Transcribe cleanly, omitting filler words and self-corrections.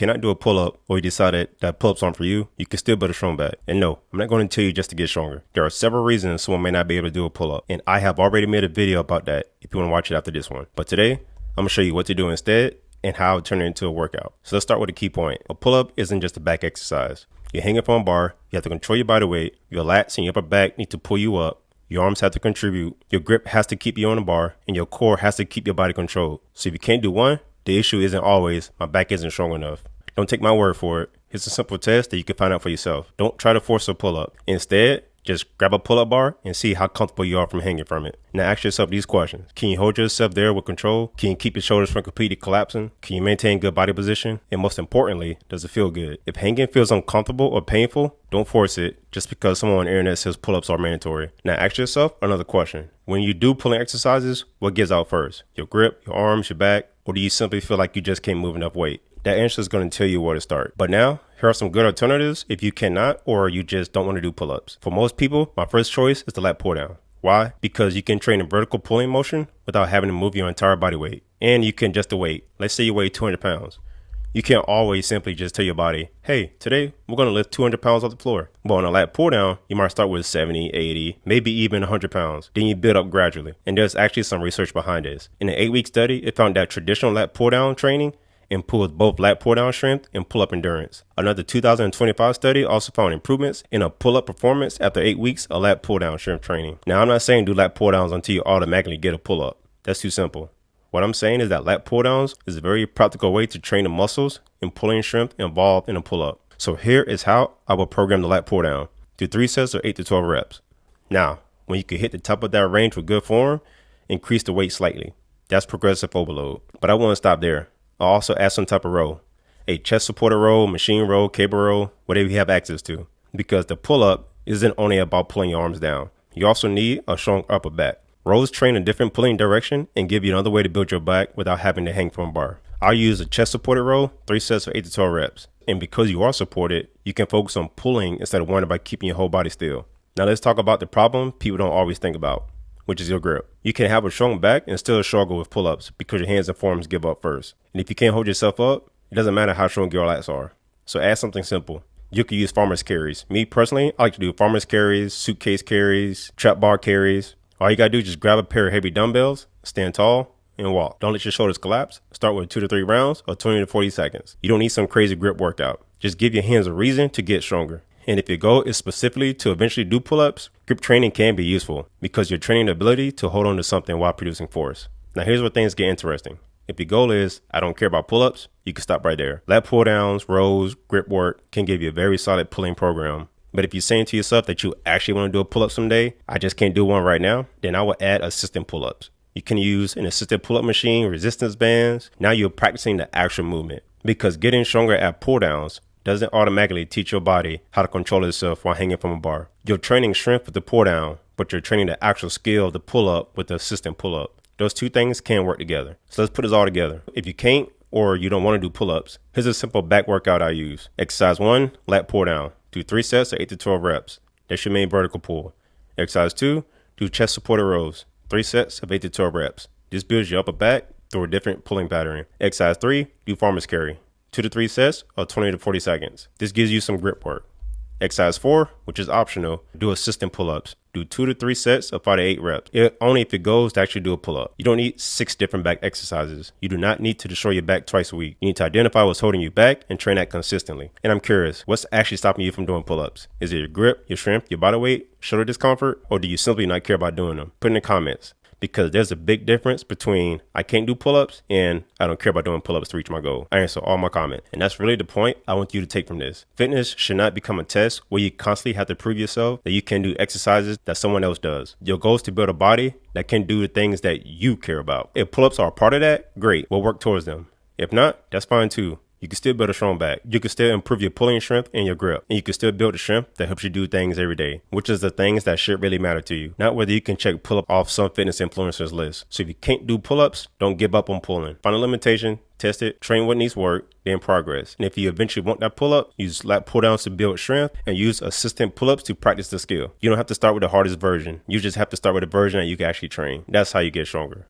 cannot do a pull-up or you decided that pull-ups aren't for you, you can still build a strong back. And no, I'm not going to tell you just to get stronger. There are several reasons someone may not be able to do a pull-up, and I have already made a video about that if you want to watch it after this one. But today, I'm going to show you what to do instead and how to turn it into a workout. So let's start with a key point. A pull-up isn't just a back exercise. You're hanging from a bar, you have to control your body weight, your lats and your upper back need to pull you up, your arms have to contribute, your grip has to keep you on the bar, and your core has to keep your body controlled. So if you can't do one, the issue isn't always, my back isn't strong enough. Don't take my word for it. Here's a simple test that you can find out for yourself. Don't try to force a pull-up. Instead, just grab a pull-up bar and see how comfortable you are from hanging from it. Now ask yourself these questions. Can you hold yourself there with control? Can you keep your shoulders from completely collapsing? Can you maintain good body position? And most importantly, does it feel good? If hanging feels uncomfortable or painful, don't force it just because someone on the internet says pull-ups are mandatory. Now ask yourself another question. When you do pulling exercises, what gives out first? Your grip, your arms, your back, or do you simply feel like you just can't move enough weight? That answer is going to tell you where to start. But now, here are some good alternatives if you cannot or you just don't want to do pull-ups. For most people, my first choice is the lat pull down. Why? Because you can train a vertical pulling motion without having to move your entire body weight. And you can adjust the weight. Let's say you weigh 200 pounds. You can't always simply just tell your body, hey, today we're going to lift 200 pounds off the floor. But on a lat pull down, you might start with 70, 80, maybe even 100 pounds. Then you build up gradually. And there's actually some research behind this. In an 8-week study, it found that traditional lat pull down training improves both lat pull down strength and pull up endurance. Another 2025 study also found improvements in a pull up performance after 8 weeks of lat pull down strength training. Now, I'm not saying do lat pull downs until you automatically get a pull up. That's too simple. What I'm saying is that lat pull downs is a very practical way to train the muscles and pulling strength involved in a pull up. So here is how I will program the lat pull down. Do 3 sets or 8 to 12 reps. Now, when you can hit the top of that range with good form, increase the weight slightly. That's progressive overload. But I won't stop there. I'll also add some type of row. A chest supported row, machine row, cable row, whatever you have access to. Because the pull up isn't only about pulling your arms down. You also need a strong upper back. Rows train a different pulling direction and give you another way to build your back without having to hang from a bar. I'll use a chest supported row, 3 sets of 8 to 12 reps. And because you are supported, you can focus on pulling instead of worrying about keeping your whole body still. Now let's talk about the problem people don't always think about, which is your grip. You can have a strong back and still struggle with pull-ups because your hands and forearms give up first. And if you can't hold yourself up, it doesn't matter how strong your lats are. So add something simple. You can use farmer's carries. Me personally, I like to do farmer's carries, suitcase carries, trap bar carries. All you gotta do is just grab a pair of heavy dumbbells, stand tall, and walk. Don't let your shoulders collapse. Start with 2 to 3 rounds or 20 to 40 seconds. You don't need some crazy grip workout. Just give your hands a reason to get stronger. And if your goal is specifically to eventually do pull-ups, grip training can be useful because you're training the ability to hold on to something while producing force. Now here's where things get interesting. If your goal is, I don't care about pull-ups, you can stop right there. Lat pull downs, rows, grip work can give you a very solid pulling program. But if you're saying to yourself that you actually want to do a pull-up someday, I just can't do one right now, then I will add assistant pull-ups. You can use an assisted pull-up machine, resistance bands. Now you're practicing the actual movement because getting stronger at pull downs doesn't automatically teach your body how to control itself while hanging from a bar. You're training strength with the pull down, but you're training the actual skill of the pull up with the assistant pull up. Those two things can work together. So let's put this all together. If you can't or you don't want to do pull ups, here's a simple back workout I use. Exercise 1, lat pull down. Do 3 sets of 8 to 12 reps. That's your main vertical pull. Exercise 2, do chest supported rows. 3 sets of 8 to 12 reps. This builds your upper back through a different pulling pattern. Exercise 3, do farmer's carry. 2 to 3 sets or 20 to 40 seconds. This gives you some grip work. Exercise 4, which is optional, do assistant pull-ups. Do 2 to 3 sets of 5 to 8 reps. Only if your goal is to actually do a pull-up. You don't need 6 different back exercises. You do not need to destroy your back twice a week. You need to identify what's holding you back and train that consistently. And I'm curious, what's actually stopping you from doing pull-ups? Is it your grip, your strength, your body weight, shoulder discomfort, or do you simply not care about doing them? Put in the comments. Because there's a big difference between I can't do pull-ups and I don't care about doing pull-ups to reach my goal. I answer all my comments. And that's really the point I want you to take from this. Fitness should not become a test where you constantly have to prove yourself that you can do exercises that someone else does. Your goal is to build a body that can do the things that you care about. If pull-ups are a part of that, great. We'll work towards them. If not, that's fine too. You can still build a strong back. You can still improve your pulling strength and your grip. And you can still build the strength that helps you do things every day, which is the things that should really matter to you. Not whether you can check pull-up off some fitness influencers list. So if you can't do pull-ups, don't give up on pulling. Find a limitation, test it, train what needs work, then progress. And if you eventually want that pull-up, use lat pull-downs to build strength and use assistant pull-ups to practice the skill. You don't have to start with the hardest version. You just have to start with a version that you can actually train. That's how you get stronger.